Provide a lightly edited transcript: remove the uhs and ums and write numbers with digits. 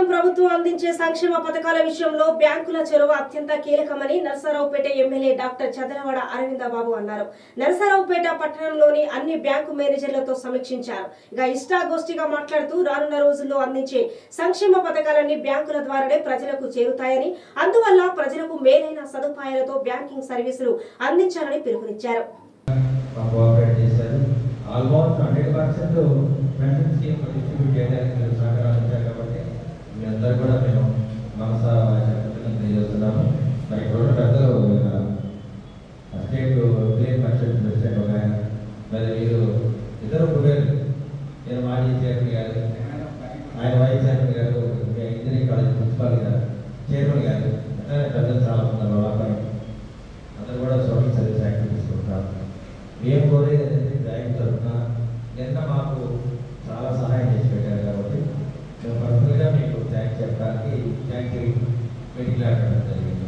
ప్రస్తుతం ప్రభుత్వం అందించే సంక్షేమ పథకాల విషయంలో బ్యాంకుల చొరవ అత్యంత కీలకమని నరసరావుపేట ఎమ్మెల్యే డాక్టర్ చదలవాడ అరవిందబాబు అన్నారు. నరసరావుపేట పట్టణంలోని అన్ని బ్యాంకు మేనేజర్లతో సమీక్షించారు. ఇక ఇష్టాగోష్ఠిగా మాట్లాడుతూ రానున్న రోజుల్లో అందించే సంక్షేమ పథకాలన్నీ బ్యాంకుల ద్వారానే ప్రజలకు చేరుతాయని, అందువల్ల ప్రజలకు మేలైన సదుపాయాలతో బ్యాంకింగ్ సర్వీసులు అందించాలని పిలుపునిచ్చారు. ఆల్మోస్ట్ 100% పెన్షన్ స్కీమ్ డిస్ట్రిబ్యూట్ చేయడానికి మీరు సహకారం ఇచ్చారు కాబట్టి మీ అందరూ కూడా మేము మనసా తెలియజేస్తున్నాము. మరి ఇప్పుడు పెద్దలు స్టేట్ క్లీన్ మెన్షన్ ప్రెసిడెంట్ ఒక ఆయన, మరి మీరు ఇద్దరు కుబేరు, నేను మాజీ చైర్మన్ గారు, ఆయన వైస్ చైర్మన్ గారు, ఇంజనీరింగ్ కాలేజ్ ప్రిన్సిపాల్ గారు, చైర్మన్ గారు, అట్లనే పెద్దలు చాలా మంది వాళ్ళ అందరూ కూడా సోషల్ సర్వీస్ యాక్టివిటీస్ ఉంటారు. మేము కోరేది బ్యాంక్ తరఫున నిన్న మాకు చాలా సహాయం చేసి పెట్టారు కాబట్టి మేము పర్సనల్గా మీకు థ్యాంక్స్ చెప్పడానికి థ్యాంక్ యూ మీటింగ్ ఆడడం జరిగింది.